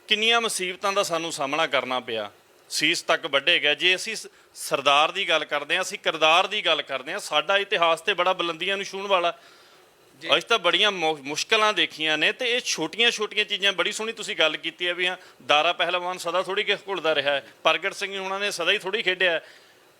ਕਿੰਨੀਆਂ ਮੁਸੀਬਤਾਂ ਦਾ ਸਾਨੂੰ ਸਾਹਮਣਾ ਕਰਨਾ ਪਿਆ, ਸੀਸ ਤੱਕ ਵੱਢੇ ਗਏ। ਜੇ ਅਸੀਂ ਸਰਦਾਰ ਦੀ ਗੱਲ ਕਰਦੇ ਹਾਂ, ਅਸੀਂ ਕਿਰਦਾਰ ਦੀ ਗੱਲ ਕਰਦੇ ਹਾਂ, ਸਾਡਾ ਇਤਿਹਾਸ ਤੇ ਬੜਾ ਬੁਲੰਦੀਆਂ ਨੂੰ ਛੂਹਣ ਵਾਲਾ। ਅੱਜ ਤਾਂ ਬੜੀਆਂ ਮੁਸ਼ਕਲਾਂ ਦੇਖੀਆਂ ਨੇ, ਤੇ ਇਹ ਛੋਟੀਆਂ ਛੋਟੀਆਂ ਚੀਜ਼ਾਂ। ਬੜੀ ਸੋਹਣੀ ਤੁਸੀਂ ਗੱਲ ਕੀਤੀ ਹੈ ਵੀ ਹਾਂ, ਦਾਰਾ ਪਹਿਲਵਾਨ ਸਦਾ ਥੋੜੀ ਕਿ ਘੁਲਦਾ ਰਿਹਾ ਹੈ, ਪ੍ਰਗਟ ਸਿੰਘ ਉਹਨਾਂ ਨੇ ਸਦਾ ਹੀ ਥੋੜੀ ਖੇਡਿਆ ਹੈ।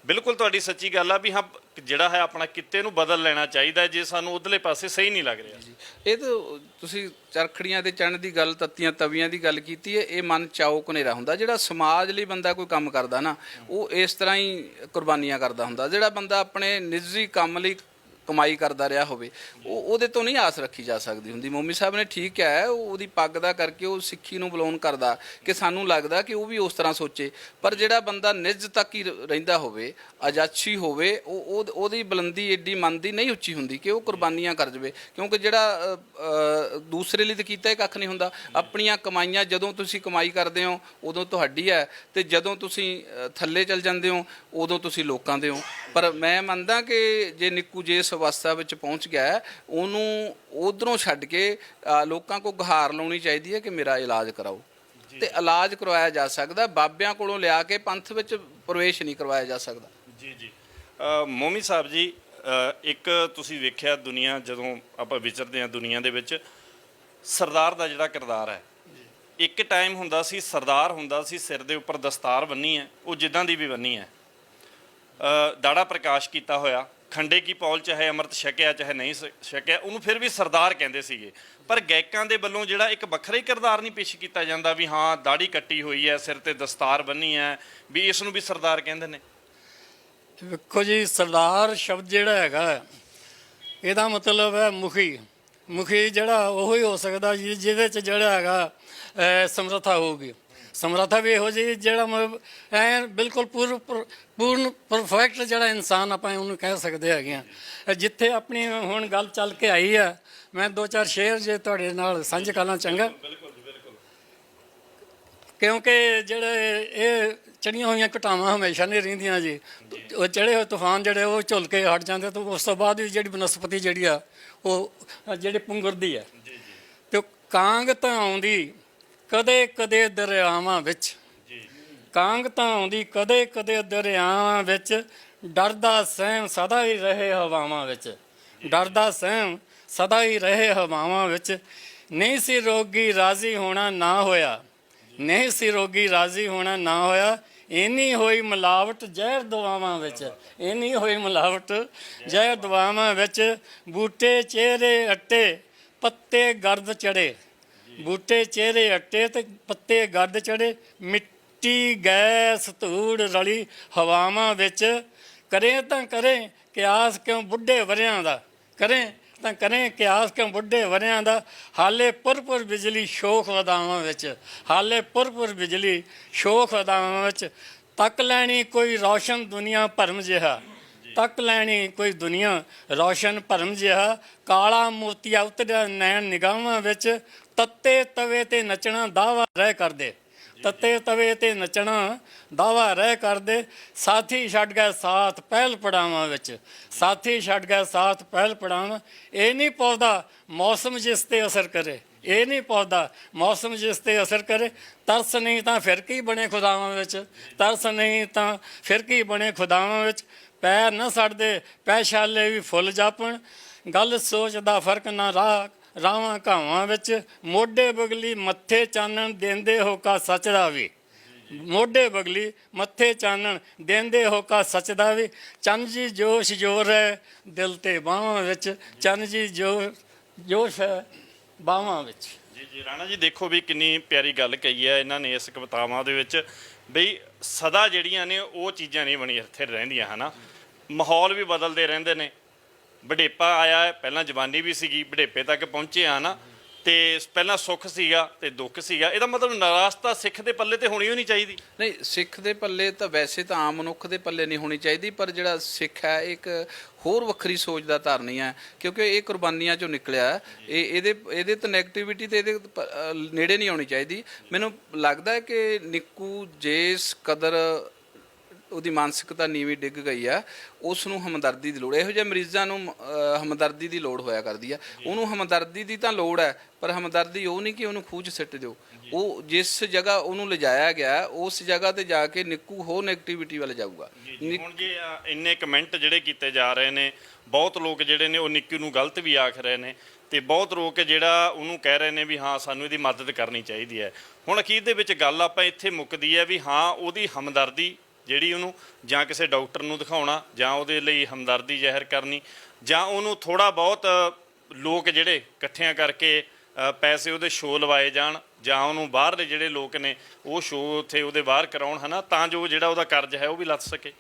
ਬਿਲਕੁਲ ਤੁਹਾਡੀ ਸੱਚੀ ਗੱਲ ਆ ਵੀ ਹਾਂ, ਜਿਹੜਾ ਹੈ ਆਪਣਾ ਕਿੱਤੇ ਨੂੰ ਬਦਲ ਲੈਣਾ ਚਾਹੀਦਾ ਜੇ ਸਾਨੂੰ ਉਧਰਲੇ ਪਾਸੇ ਸਹੀ ਨਹੀਂ ਲੱਗ ਰਿਹਾ। ਇਹ ਤਾਂ ਤੁਸੀਂ ਚਰਖੜੀਆਂ ਦੇ ਚਣ ਦੀ ਗੱਲ, ਤੱਤੀਆਂ ਤਵੀਆਂ ਦੀ ਗੱਲ ਕੀਤੀ ਹੈ। ਇਹ ਮਨ ਚਾਓ ਕਨੇਰਾ ਹੁੰਦਾ। ਜਿਹੜਾ ਸਮਾਜ ਲਈ ਬੰਦਾ ਕੋਈ ਕੰਮ ਕਰਦਾ ਨਾ, ਉਹ ਇਸ ਤਰ੍ਹਾਂ ਹੀ ਕੁਰਬਾਨੀਆਂ ਕਰਦਾ ਹੁੰਦਾ। ਜਿਹੜਾ ਬੰਦਾ ਆਪਣੇ ਨਿੱਜੀ ਕੰਮ ਲਈ ਕਮਾਈ ਕਰਦਾ ਰਿਹਾ ਹੋਵੇ, ਉਹਦੇ ਤੋਂ ਨਹੀਂ ਆਸ ਰੱਖੀ ਜਾ ਸਕਦੀ ਹੁੰਦੀ। ਮੋਮੀ ਸਾਹਿਬ ਨੇ ਠੀਕ ਹੈ, ਉਹਦੀ ਪੱਗ ਦਾ ਕਰਕੇ ਉਹ ਸਿੱਖੀ ਨੂੰ ਬਲੋਨ ਕਰਦਾ ਕਿ ਸਾਨੂੰ ਲੱਗਦਾ ਕਿ ਉਹ ਵੀ ਉਸ ਤਰ੍ਹਾਂ ਸੋਚੇ। ਪਰ ਜਿਹੜਾ ਬੰਦਾ ਨਿੱਜ ਤੱਕ ਹੀ ਰਹਿੰਦਾ ਹੋਵੇ, ਆਜਾਛੀ ਹੋਵੇ, ਉਹਦੀ ਬੁਲੰਦੀ ਏਡੀ ਮਨ ਦੀ ਨਹੀਂ ਉੱਚੀ ਹੁੰਦੀ ਕਿ ਉਹ ਕੁਰਬਾਨੀਆਂ ਕਰ ਜਾਵੇ। ਕਿਉਂਕਿ ਜਿਹੜਾ ਦੂਸਰੇ ਲਈ ਤਾਂ ਕੀਤਾ ਹੀ ਕੱਖ ਨਹੀਂ ਹੁੰਦਾ। ਆਪਣੀਆਂ ਕਮਾਈਆਂ, ਜਦੋਂ ਤੁਸੀਂ ਕਮਾਈ ਕਰਦੇ ਹੋ ਉਦੋਂ ਤੁਹਾਡੀ ਹੈ, ਤੇ ਜਦੋਂ ਤੁਸੀਂ ਥੱਲੇ ਚੱਲ ਜਾਂਦੇ ਹੋ ਉਦੋਂ ਤੁਸੀਂ ਲੋਕਾਂ ਦੇ ਹੋ। ਪਰ ਮੈਂ ਮੰਨਦਾ ਕਿ ਜੇ ਨਿੱਕੂ ਜੇ ਇਸ ਅਵਸਥਾ ਵਿੱਚ ਪਹੁੰਚ ਗਿਆ, ਉਹਨੂੰ ਉਧਰੋਂ ਛੱਡ ਕੇ ਲੋਕਾਂ ਕੋਲ ਗੁਹਾਰ ਲਾਉਣੀ ਚਾਹੀਦੀ ਹੈ ਕਿ ਮੇਰਾ ਇਲਾਜ ਕਰਾਓ। ਤੇ ਇਲਾਜ ਕਰਵਾਇਆ ਜਾ ਸਕਦਾ, ਬਾਬਿਆਂ ਕੋਲੋਂ ਲਿਆ ਕੇ ਪੰਥ ਵਿੱਚ ਪ੍ਰਵੇਸ਼ ਨਹੀਂ ਕਰਵਾਇਆ ਜਾ ਸਕਦਾ। ਜੀ ਜੀ। ਮੋਮੀ ਸਾਹਿਬ ਜੀ, ਇੱਕ ਤੁਸੀਂ ਵੇਖਿਆ ਦੁਨੀਆ, ਜਦੋਂ ਆਪਾਂ ਵਿਚਰਦੇ ਹਾਂ ਦੁਨੀਆ ਦੇ ਵਿੱਚ, ਸਰਦਾਰ ਦਾ ਜਿਹੜਾ ਕਿਰਦਾਰ ਹੈ, ਇੱਕ ਟਾਈਮ ਹੁੰਦਾ ਸੀ ਸਰਦਾਰ ਹੁੰਦਾ ਸੀ, ਸਿਰ ਦੇ ਉੱਪਰ ਦਸਤਾਰ ਬੰਨੀ ਹੈ, ਉਹ ਜਿੱਦਾਂ ਦੀ ਵੀ ਬੰਨੀ ਹੈ, ਦਾੜਾ ਪ੍ਰਕਾਸ਼ ਕੀਤਾ ਹੋਇਆ, ਖੰਡੇ ਕੀ ਪੌਲ ਚਾਹੇ ਅੰਮ੍ਰਿਤ ਛਕਿਆ ਚਾਹੇ ਨਹੀਂ ਛਕਿਆ, ਉਹਨੂੰ ਫਿਰ ਵੀ ਸਰਦਾਰ ਕਹਿੰਦੇ ਸੀਗੇ। ਪਰ ਗਾਇਕਾਂ ਦੇ ਵੱਲੋਂ ਜਿਹੜਾ ਇੱਕ ਵੱਖਰਾ ਹੀ ਕਿਰਦਾਰ ਨਹੀਂ ਪੇਸ਼ ਕੀਤਾ ਜਾਂਦਾ ਵੀ ਹਾਂ ਦਾੜੀ ਕੱਟੀ ਹੋਈ ਹੈ, ਸਿਰ ਤੇ ਦਸਤਾਰ ਬੰਨੀ ਹੈ, ਵੀ ਇਸ ਨੂੰ ਵੀ ਸਰਦਾਰ ਕਹਿੰਦੇ ਨੇ। ਵੇਖੋ ਜੀ, ਸਰਦਾਰ ਸ਼ਬਦ ਜਿਹੜਾ ਹੈਗਾ, ਇਹਦਾ ਮਤਲਬ ਹੈ ਮੁਖੀ। ਮੁਖੀ ਜਿਹੜਾ ਉਹ ਹੀ ਹੋ ਸਕਦਾ ਜੀ ਜਿਹਦੇ 'ਚ ਜਿਹੜਾ ਹੈਗਾ ਸਮਰੱਥਾ ਹੋਊਗੀ। ਸਮਰੱਥਾ ਵੀ ਇਹੋ ਜਿਹੀ ਜਿਹੜਾ ਮਤਲਬ ਐ ਬਿਲਕੁਲ ਪੂਰਨ ਪਰਫੈਕਟ ਜਿਹੜਾ ਇਨਸਾਨ ਆਪਾਂ ਉਹਨੂੰ ਕਹਿ ਸਕਦੇ ਹੈਗੇ ਹਾਂ। ਜਿੱਥੇ ਆਪਣੀ ਹੁਣ ਗੱਲ ਚੱਲ ਕੇ ਆਈ ਆ, ਮੈਂ ਦੋ ਚਾਰ ਸ਼ੇਅਰ ਜੇ ਤੁਹਾਡੇ ਨਾਲ ਸਾਂਝੇ ਕਰਨਾ ਚੰਗਾ, ਕਿਉਂਕਿ ਜਿਹੜੇ ਇਹ ਚੜੀਆਂ ਹੋਈਆਂ ਘਟਾਵਾਂ ਹਮੇਸ਼ਾ ਨਹੀਂ ਰਹਿੰਦੀਆਂ ਜੀ। ਉਹ ਚੜੇ ਹੋਏ ਤੂਫਾਨ ਜਿਹੜੇ ਉਹ ਝੁੱਲ ਕੇ ਹਟ ਜਾਂਦੇ, ਤਾਂ ਉਸ ਤੋਂ ਬਾਅਦ ਵੀ ਜਿਹੜੀ ਬਨਸਪਤੀ ਜਿਹੜੀ ਆ ਉਹ ਜਿਹੜੀ ਪੁੰਗਰਦੀ ਹੈ। ਤੇ ਕਾਂਗ ਤਾਂ ਆਉਂਦੀ ਕਦੇ ਕਦੇ ਦਰਿਆਵਾਂ ਵਿੱਚ, ਕਾਂਗ ਤਾਂ ਆਉਂਦੀ ਕਦੇ ਕਦੇ ਦਰਿਆਵਾਂ ਵਿੱਚ, ਡਰਦਾ ਸਹਿਮ ਸਦਾ ਹੀ ਰਹੇ ਹਵਾਵਾਂ ਵਿੱਚ, ਡਰਦਾ ਸਹਿਮ ਸਦਾ ਹੀ ਰਹੇ ਹਵਾਵਾਂ ਵਿੱਚ। ਨਹੀਂ ਸੀ ਰੋਗੀ ਰਾਜ਼ੀ ਹੋਣਾ ਨਾ ਹੋਇਆ, ਨਹੀਂ ਸੀ ਰੋਗੀ ਰਾਜ਼ੀ ਹੋਣਾ ਨਾ ਹੋਇਆ, ਇੰਨੀ ਹੋਈ ਮਿਲਾਵਟ ਜ਼ਹਿਰ ਦਵਾਵਾਂ ਵਿੱਚ, ਇੰਨੀ ਹੋਈ ਮਿਲਾਵਟ ਜ਼ਹਿਰ ਦਵਾਵਾਂ ਵਿੱਚ। ਬੂਟੇ ਚਿਹਰੇ ਅੱਟੇ ਪੱਤੇ ਗਰਦ ਚੜੇ, ਬੂਟੇ ਚਿਹਰੇ ਅੱਟੇ ਤੇ ਪੱਤੇ ਗਰਦ ਚੜੇ, ਮਿੱਟੀ ਗੈਸ ਧੂੜ ਰਲੀ ਹਵਾਵਾਂ ਵਿੱਚ। ਕਰੇ ਤਾਂ ਕਰੇ ਕਿਆਸ ਕਿਉਂ ਬੁੱਢੇ ਵਰਿਆਂ ਦਾ, ਕਰੇ ਤਾਂ ਕਰੇ ਕਿਆਸ ਕਿਉਂ ਬੁੱਢੇ ਵਰਿਆਂ ਦਾ। ਹਾਲੇ ਪੁਰਪੁਰ ਬਿਜਲੀ ਸ਼ੋਖ ਅਦਾਵਾਂ ਵਿੱਚ, ਹਾਲੇ ਪੁਰਪੁਰ ਬਿਜਲੀ ਸ਼ੋਖ ਅਦਾਵਾਂ ਵਿੱਚ। ਤੱਕ ਲੈਣੀ ਕੋਈ ਰੌਸ਼ਨ ਦੁਨੀਆ ਭਰਮ ਜਿਹਾ, ਤੱਕ ਲੈਣੀ ਕੋਈ ਦੁਨੀਆ ਰੌਸ਼ਨ ਭਰਮ ਜਿਹਾ। ਕਾਲਾ ਮੋਤੀਆ ਉਤਰਿਆ ਨੈਣ ਨਿਗਾਹਾਂ ਵਿੱਚ, ਤੱਤੇ ਤਵੇ ਤੇ ਨੱਚਣਾ ਦਾਵਾ ਰਹਿ ਕਰਦੇ, ਤੱਤੇ ਤਵੇ ਤੇ ਨੱਚਣਾ ਦਾਵਾ ਰਹਿ ਕਰਦੇ। ਸਾਥੀ ਛੱਡ ਗਏ ਸਾਥ ਪਹਿਲ ਪੜਾਵਾਂ ਵਿੱਚ, ਸਾਥੀ ਛੱਡ ਗਏ ਸਾਥ ਪਹਿਲ ਪੜਾਵਾਂ। ਇਹ ਨਹੀਂ ਪੌਦਾ ਮੌਸਮ ਜਿਸ ਤੇ ਅਸਰ ਕਰੇ, ਇਹ ਨਹੀਂ ਪੌਦਾ ਮੌਸਮ ਜਿਸ ਤੇ ਅਸਰ ਕਰੇ। ਤਰਸ ਨਹੀਂ ਤਾਂ ਫਿਰ ਕੀ ਬਣੇ ਖੁਦਾਵਾਂ ਵਿੱਚ, ਤਰਸ ਨਹੀਂ ਤਾਂ ਫਿਰ ਕੀ ਬਣੇ ਖੁਦਾਵਾਂ ਵਿੱਚ। ਪੈਰ ਨਾ ਛੱਡਦੇ ਪੈਸ਼ਾਲੇ ਵੀ ਫੁੱਲ ਜਾਪਣ, ਗੱਲ ਸੋਚ ਦਾ ਫਰਕ ਨਾ ਰਾਵਾਂ ਘਾਵਾਂ ਵਿੱਚ। ਮੋਢੇ ਬਗਲੀ ਮੱਥੇ ਚਾਨਣ ਦਿੰਦੇ ਹੋਕਾ ਸੱਚ ਦਾ ਵੀ, ਮੋਢੇ ਬਗਲੀ ਮੱਥੇ ਚਾਨਣ ਦਿੰਦੇ ਹੋਕਾ ਸੱਚ ਦਾ ਵੀ। ਚੰਨ ਜੀ ਜੋਸ਼ ਜੋਰ ਹੈ ਦਿਲ ਤੇ ਬਾਹਾਂ ਵਿੱਚ, ਚੰਨ ਜੀ ਜੋਸ਼ ਹੈ ਬਾਹਾਂ ਵਿੱਚ। ਜੀ ਜੀ ਰਾਣਾ ਜੀ, ਦੇਖੋ ਵੀ ਕਿੰਨੀ ਪਿਆਰੀ ਗੱਲ ਕਹੀ ਹੈ ਇਹਨਾਂ ਨੇ ਇਸ ਕਵਿਤਾਵਾਂ ਦੇ ਵਿੱਚ, ਬਈ ਸਦਾ ਜਿਹੜੀਆਂ ਨੇ ਉਹ ਚੀਜ਼ਾਂ ਨਹੀਂ ਬਣੀਆਂ ਇੱਥੇ ਰਹਿੰਦੀਆਂ, ਹੈ ਨਾ। ਮਾਹੌਲ ਵੀ ਬਦਲਦੇ ਰਹਿੰਦੇ ਨੇ। ਵਡੇਪਾ ਆਇਆ ਹੈ, ਪਹਿਲਾਂ ਜਵਾਨੀ ਵੀ ਸੀਗੀ, ਵਡੇਪੇ ਤੱਕ ਪਹੁੰਚੇ ਆ ਨਾ, ਤੇ ਪਹਿਲਾਂ ਸੁੱਖ ਸੀਗਾ ਤੇ ਦੁੱਖ ਸੀਗਾ। ਇਹਦਾ ਮਤਲਬ ਨਿਰਾਸ਼ਤਾ ਸਿੱਖ ਦੇ ਪੱਲੇ ਤੇ ਹੋਣੀ ਹੀ ਨਹੀਂ ਚਾਹੀਦੀ। ਨਹੀਂ, ਸਿੱਖ ਦੇ ਪੱਲੇ ਤਾਂ ਵੈਸੇ ਤਾਂ ਆਮ ਮਨੁੱਖ ਦੇ ਪੱਲੇ ਨਹੀਂ ਹੋਣੀ ਚਾਹੀਦੀ, ਪਰ ਜਿਹੜਾ ਸਿੱਖ ਹੈ ਇੱਕ ਹੋਰ ਵੱਖਰੀ ਸੋਚ ਦਾ ਧਾਰਨੀ ਹੈ, ਕਿਉਂਕਿ ਇਹ ਕੁਰਬਾਨੀਆਂ ਚੋਂ ਨਿਕਲਿਆ। ਇਹਦੇ ਤਾਂ ਨੈਗੇਟਿਵਿਟੀ ਤੇ ਇਹਦੇ ਨੇੜੇ ਨਹੀਂ ਆਉਣੀ ਚਾਹੀਦੀ। ਮੈਨੂੰ ਲੱਗਦਾ ਹੈ ਕਿ ਨਿੱਕੂ ਜਿਸ ਕਦਰ ਉਹਦੀ ਮਾਨਸਿਕਤਾ ਨੀਵੀਂ ਡਿੱਗ ਗਈ ਆ, ਉਸ ਨੂੰ ਹਮਦਰਦੀ ਦੀ ਲੋੜ। ਇਹੋ ਜਿਹੇ ਮਰੀਜ਼ਾਂ ਨੂੰ ਹਮਦਰਦੀ ਦੀ ਲੋੜ ਹੋਇਆ ਕਰਦੀ ਆ। ਉਹਨੂੰ ਹਮਦਰਦੀ ਦੀ ਤਾਂ ਲੋੜ ਹੈ, ਪਰ ਹਮਦਰਦੀ ਉਹ ਨਹੀਂ ਕਿ ਉਹਨੂੰ ਖੂਹ 'ਚ ਸਿੱਟ ਦਿਓ। ਉਹ ਜਿਸ ਜਗ੍ਹਾ ਉਹਨੂੰ ਲਿਜਾਇਆ ਗਿਆ, ਉਸ ਜਗ੍ਹਾ ਤੇ ਜਾ ਕੇ ਨਿੱਕੂ ਹੋਰ ਨੈਗੇਟਿਵਿਟੀ ਵੱਲ ਜਾਊਗਾ। ਹੁਣ ਜੇ ਇੰਨੇ ਕਮੈਂਟ ਜਿਹੜੇ ਕੀਤੇ ਜਾ ਰਹੇ ਨੇ, ਬਹੁਤ ਲੋਕ ਜਿਹੜੇ ਨੇ ਉਹ ਨਿੱਕੂ ਨੂੰ ਗਲਤ ਵੀ ਆਖ ਰਹੇ ਨੇ, ਤੇ ਬਹੁਤ ਲੋਕ ਜਿਹੜਾ ਉਹਨੂੰ ਕਹਿ ਰਹੇ ਨੇ ਵੀ ਹਾਂ ਸਾਨੂੰ ਇਹਦੀ ਮਦਦ ਕਰਨੀ ਚਾਹੀਦੀ ਹੈ। ਹੁਣ ਅਖੀਰ ਦੇ ਵਿੱਚ ਗੱਲ ਆਪਾਂ ਇੱਥੇ ਮੁੱਕਦੀ ਹੈ ਵੀ ਹਾਂ ਉਹਦੀ ਹਮਦਰਦੀ ਜਿਹੜੀ ਉਹਨੂੰ ਜਾਂ ਕਿਸੇ ਡਾਕਟਰ ਨੂੰ ਦਿਖਾਉਣਾ, ਜਾਂ ਉਹਦੇ ਲਈ ਹਮਦਰਦੀ ਜ਼ਾਹਿਰ ਕਰਨੀ, ਜਾਂ ਉਹਨੂੰ ਥੋੜਾ ਬਹੁਤ ਲੋਕ ਜਿਹੜੇ ਇਕੱਠਿਆਂ ਕਰਕੇ ਪੈਸੇ ਉਹਦੇ ਸ਼ੋਅ ਲਵਾਏ ਜਾਣ, ਜਾਂ ਉਹਨੂੰ ਬਾਹਰਲੇ ਜਿਹੜੇ ਲੋਕ ਨੇ ਉਹ ਸ਼ੋਅ ਉੱਥੇ ਉਹਦੇ ਬਾਹਰ ਕਰਾਉਣ, ਹੈ ਨਾ, ਤਾਂ ਜੋ ਜਿਹੜਾ ਉਹਦਾ ਕਰਜ਼ ਹੈ ਉਹ ਵੀ ਲੱਥ ਸਕੇ।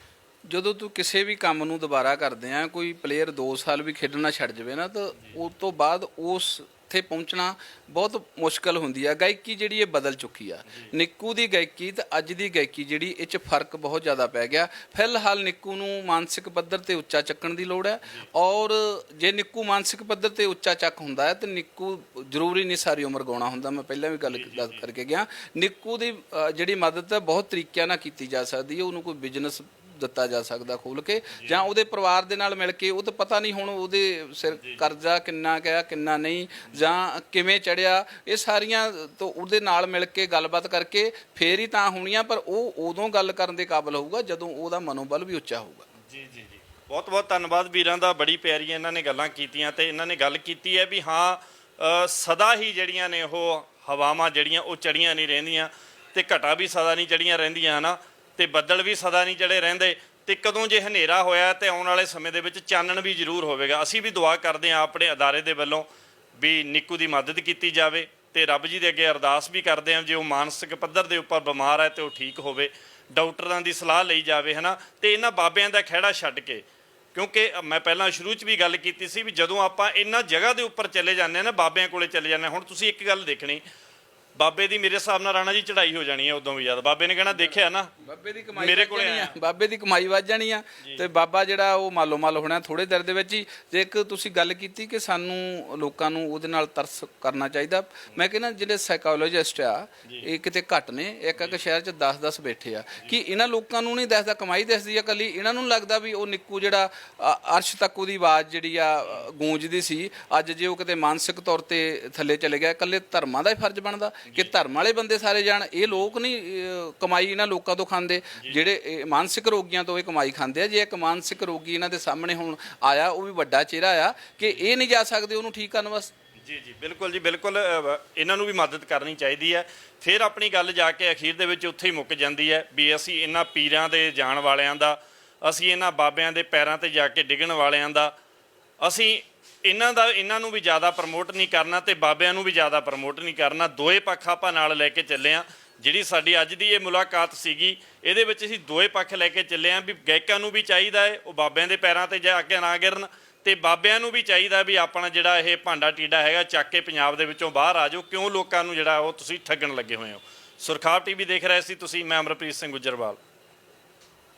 ਜਦੋਂ ਤੂੰ ਕਿਸੇ ਵੀ ਕੰਮ ਨੂੰ ਦੁਬਾਰਾ ਕਰਦੇ ਆ, ਕੋਈ ਪਲੇਅਰ 2 ਸਾਲ ਵੀ ਖੇਡਣਾ ਛੱਡ ਜਾਵੇ ਨਾ, ਤਾਂ ਉਸ ਤੋਂ ਬਾਅਦ ਉਸ ਉੱਥੇ ਪਹੁੰਚਣਾ ਬਹੁਤ ਮੁਸ਼ਕਲ ਹੁੰਦੀ ਆ। ਗਾਇਕੀ ਜਿਹੜੀ ਇਹ ਬਦਲ ਚੁੱਕੀ ਆ। ਨਿੱਕੂ ਦੀ ਗਾਇਕੀ ਤੇ ਅੱਜ ਦੀ ਗਾਇਕੀ ਜਿਹੜੀ ਇਹ 'ਚ ਫਰਕ ਬਹੁਤ ਜ਼ਿਆਦਾ ਪੈ ਗਿਆ। ਫਿਲਹਾਲ ਨਿੱਕੂ ਨੂੰ ਮਾਨਸਿਕ ਪੱਧਰ ਤੇ ਉੱਚਾ ਚੱਕਣ ਦੀ ਲੋੜ ਹੈ, ਔਰ ਜੇ ਨਿੱਕੂ ਮਾਨਸਿਕ ਪੱਧਰ ਤੇ ਉੱਚਾ ਚੱਕ ਹੁੰਦਾ ਹੈ ਤਾਂ ਨਿੱਕੂ ਜ਼ਰੂਰੀ ਨਹੀਂ ਸਾਰੀ ਉਮਰ ਗਾਉਣਾ ਹੁੰਦਾ। ਮੈਂ ਪਹਿਲਾਂ ਵੀ ਗੱਲ ਕਰਕੇ ਗਿਆ, ਨਿੱਕੂ ਦੀ ਜਿਹੜੀ ਮਦਦ ਹੈ ਬਹੁਤ ਤਰੀਕਿਆਂ ਨਾਲ ਕੀਤੀ ਜਾ ਸਕਦੀ ਹੈ। ਉਹਨੂੰ ਕੋਈ ਬਿਜ਼ਨਸ ਦਿੱਤਾ ਜਾ ਸਕਦਾ ਖੋਲ ਕੇ, ਜਾਂ ਉਹਦੇ ਪਰਿਵਾਰ ਦੇ ਨਾਲ ਮਿਲ ਕੇ। ਉਹ ਤਾਂ ਪਤਾ ਨਹੀਂ ਹੁਣ ਉਹਦੇ ਸਿਰ ਕਰਜ਼ਾ ਕਿੰਨਾ ਗਿਆ ਕਿੰਨਾ ਨਹੀਂ, ਜਾਂ ਕਿਵੇਂ ਚੜਿਆ, ਇਹ ਸਾਰੀਆਂ ਤੋਂ ਉਹਦੇ ਨਾਲ ਮਿਲ ਕੇ ਗੱਲਬਾਤ ਕਰਕੇ ਫੇਰ ਹੀ ਤਾਂ ਹੋਣੀਆਂ। ਪਰ ਉਹ ਉਦੋਂ ਗੱਲ ਕਰਨ ਦੇ ਕਾਬਿਲ ਹੋਊਗਾ ਜਦੋਂ ਉਹਦਾ ਮਨੋਬਲ ਵੀ ਉੱਚਾ ਹੋਊਗਾ। ਜੀ ਜੀ ਜੀ, ਬਹੁਤ ਬਹੁਤ ਧੰਨਵਾਦ ਵੀਰਾਂ ਦਾ। ਬੜੀ ਪਿਆਰੀਆਂ ਇਹਨਾਂ ਨੇ ਗੱਲਾਂ ਕੀਤੀਆਂ, ਤੇ ਇਹਨਾਂ ਨੇ ਗੱਲ ਕੀਤੀ ਹੈ ਵੀ ਹਾਂ ਸਦਾ ਹੀ ਜਿਹੜੀਆਂ ਨੇ ਉਹ ਹਵਾਵਾਂ ਜਿਹੜੀਆਂ ਉਹ ਚੜੀਆਂ ਨਹੀਂ ਰਹਿੰਦੀਆਂ, ਤੇ ਘਟਾ ਵੀ ਸਦਾ ਨਹੀਂ ਚੜੀਆਂ ਰਹਿੰਦੀਆਂ, ਹੈ ਨਾ, ਤੇ ਬੱਦਲ ਵੀ ਸਦਾ ਨਹੀਂ ਚੜੇ ਰਹਿੰਦੇ। ਤੇ ਕਦੋਂ ਜੇ ਹਨੇਰਾ ਹੋਇਆ ਤੇ ਆਉਣ ਵਾਲੇ ਸਮੇਂ ਦੇ ਵਿੱਚ ਚਾਨਣ ਵੀ ਜ਼ਰੂਰ ਹੋਵੇਗਾ। ਅਸੀਂ ਵੀ ਦੁਆ ਕਰਦੇ ਹਾਂ ਆਪਣੇ ਅਦਾਰੇ ਦੇ ਵੱਲੋਂ ਵੀ ਨਿੱਕੂ ਦੀ ਮਦਦ ਕੀਤੀ ਜਾਵੇ, ਤੇ ਰੱਬ ਜੀ ਦੇ ਅੱਗੇ ਅਰਦਾਸ ਵੀ ਕਰਦੇ ਹਾਂ ਜੇ ਉਹ ਮਾਨਸਿਕ ਪੱਧਰ ਦੇ ਉੱਪਰ ਬਿਮਾਰ ਹੈ ਤੇ ਉਹ ਠੀਕ ਹੋਵੇ, ਡਾਕਟਰਾਂ ਦੀ ਸਲਾਹ ਲਈ ਜਾਵੇ, ਹੈ ਨਾ। ਤੇ ਇਹਨਾਂ ਬਾਬਿਆਂ ਦਾ ਖਹਿੜਾ ਛੱਡ ਕੇ, ਕਿਉਂਕਿ ਮੈਂ ਪਹਿਲਾਂ ਸ਼ੁਰੂ 'ਚ ਵੀ ਗੱਲ ਕੀਤੀ ਸੀ ਵੀ ਜਦੋਂ ਆਪਾਂ ਇਹਨਾਂ ਜਗ੍ਹਾ ਦੇ ਉੱਪਰ ਚਲੇ ਜਾਂਦੇ ਹਾਂ ਨਾ, ਬਾਬਿਆਂ ਕੋਲੇ ਚਲੇ ਜਾਂਦੇ ਹਾਂ। ਹੁਣ ਤੁਸੀਂ ਇੱਕ ਗੱਲ ਦੇਖਣੀ, ਬਾਬੇ ਦੀ ਮੇਰੇ ਹਿਸਾਬ ਨਾਲ ਰਾਣਾ ਜੀ ਚੜਾਈ ਹੋ ਜਾਣੀ ਹੈ ਉਦੋਂ ਵੀ ਜ਼ਿਆਦਾ। ਬਾਬੇ ਨੇ ਕਹਿਣਾ ਦੇਖਿਆ ਨਾ, ਬਾਬੇ ਦੀ ਕਮਾਈ ਮੇਰੇ ਕੋਲੇ ਆ, ਬਾਬੇ ਦੀ ਕਮਾਈ ਵੱਧ ਜਾਣੀ ਆ, ਤੇ ਬਾਬਾ ਜਿਹੜਾ ਉਹ ਮਾਲੋ ਮਾਲ ਹੋਣਾ ਥੋੜੇ ਦਿਨ ਦੇ ਵਿੱਚ ਹੀ। ਤੇ ਇੱਕ ਤੁਸੀਂ ਗੱਲ ਕੀਤੀ ਕਿ ਸਾਨੂੰ ਲੋਕਾਂ ਨੂੰ ਉਹਦੇ ਨਾਲ ਤਰਸ ਕਰਨਾ ਚਾਹੀਦਾ। ਮੈਂ ਕਹਿੰਦਾ ਜਿਹੜੇ ਸਾਈਕੋਲੋਜਿਸਟ ਆ ਇਹ ਕਿਤੇ ਘੱਟ ਨੇ, ਇੱਕ ਇੱਕ ਸ਼ਹਿਰ 'ਚ 10-10 ਬੈਠੇ ਆ। ਕਿ ਇਹਨਾਂ ਲੋਕਾਂ ਨੂੰ ਨਹੀਂ ਦੱਸਦਾ, ਕਮਾਈ ਦੱਸਦੀ ਆ ਇਕੱਲੀ। ਇਹਨਾਂ ਨੂੰ ਲੱਗਦਾ ਵੀ ਉਹ ਨਿੱਕੂ ਜਿਹੜਾ ਅਰਸ਼ ਤੱਕ ਉਹਦੀ ਆਵਾਜ਼ ਜਿਹੜੀ ਆ ਗੂੰਜਦੀ ਸੀ, ਅੱਜ ਜੇ ਉਹ ਕਿਤੇ ਮਾਨਸਿਕ ਤੌਰ ਤੇ ਥੱਲੇ ਚਲੇ ਗਿਆ, ਇਕੱਲੇ ਧਰਮਾਂ ਦਾ ਹੀ ਫਰਜ਼ ਬਣਦਾ ਕਿ ਧਰਮ ਵਾਲੇ ਬੰਦੇ ਸਾਰੇ ਜਾਣ। ਇਹ ਲੋਕ ਨਹੀਂ ਕਮਾਈ ਇਹਨਾਂ ਲੋਕਾਂ ਤੋਂ ਖਾਂਦੇ, ਜਿਹੜੇ ਮਾਨਸਿਕ ਰੋਗੀਆਂ ਤੋਂ ਇਹ ਕਮਾਈ ਖਾਂਦੇ ਆ। ਜੇ ਇੱਕ ਮਾਨਸਿਕ ਰੋਗੀ ਇਹਨਾਂ ਦੇ ਸਾਹਮਣੇ ਹੁਣ ਆਇਆ, ਉਹ ਵੀ ਵੱਡਾ ਚਿਹਰਾ ਆ, ਕਿ ਇਹ ਨਹੀਂ ਜਾ ਸਕਦੇ ਉਹਨੂੰ ਠੀਕ ਕਰਨ ਵਾਸਤੇ। ਜੀ ਜੀ ਬਿਲਕੁਲ ਜੀ ਬਿਲਕੁਲ, ਇਹਨਾਂ ਨੂੰ ਵੀ ਮਦਦ ਕਰਨੀ ਚਾਹੀਦੀ ਹੈ। ਫਿਰ ਆਪਣੀ ਗੱਲ ਜਾ ਕੇ ਅਖੀਰ ਦੇ ਵਿੱਚ ਉੱਥੇ ਹੀ ਮੁੱਕ ਜਾਂਦੀ ਹੈ ਵੀ ਅਸੀਂ ਇਹਨਾਂ ਪੀਰਾਂ ਦੇ ਜਾਣ ਵਾਲਿਆਂ ਦਾ, ਅਸੀਂ ਇਹਨਾਂ ਬਾਬਿਆਂ ਦੇ ਪੈਰਾਂ ਤੇ ਜਾ ਕੇ ਡਿੱਗਣ ਵਾਲਿਆਂ ਦਾ, ਅਸੀਂ ਇਹਨਾਂ ਨੂੰ ਵੀ ਜ਼ਿਆਦਾ ਪ੍ਰਮੋਟ ਨਹੀਂ ਕਰਨਾ ਤੇ ਬਾਬਿਆਂ ਨੂੰ ਵੀ ਜ਼ਿਆਦਾ ਪ੍ਰਮੋਟ ਨਹੀਂ ਕਰਨਾ। ਦੋਏ ਪੱਖ ਆਪਾਂ ਨਾਲ ਲੈ ਕੇ ਚੱਲੇ ਹਾਂ। ਜਿਹੜੀ ਸਾਡੀ ਅੱਜ ਦੀ ਇਹ ਮੁਲਾਕਾਤ ਸੀਗੀ, ਇਹਦੇ ਵਿੱਚ ਅਸੀਂ ਦੋਏ ਪੱਖ ਲੈ ਕੇ ਚੱਲੇ ਹਾਂ ਵੀ ਗਾਇਕਾਂ ਨੂੰ ਵੀ ਚਾਹੀਦਾ ਹੈ ਉਹ ਬਾਬਿਆਂ ਦੇ ਪੈਰਾਂ ਤੇ ਜਾ ਕੇ ਨਾ ਗਿਰਨ, ਤੇ ਬਾਬਿਆਂ ਨੂੰ ਵੀ ਚਾਹੀਦਾ ਵੀ ਆਪਣਾ ਜਿਹੜਾ ਇਹ ਭਾਂਡਾ ਟੀਡਾ ਹੈਗਾ ਚੱਕ ਕੇ ਪੰਜਾਬ ਦੇ ਵਿੱਚੋਂ ਬਾਹਰ ਆ ਜਾਓ। ਕਿਉਂ ਲੋਕਾਂ ਨੂੰ ਜਿਹੜਾ ਉਹ ਤੁਸੀਂ ਠੱਗਣ ਲੱਗੇ ਹੋਏ ਹੋ। ਸੁਰਖਾਬ TV ਦੇਖ ਰਹੇ ਸੀ ਤੁਸੀਂ, ਮੈਂ ਅਮਰਪ੍ਰੀਤ ਸਿੰਘ ਗੁੱਜਰਵਾਲ।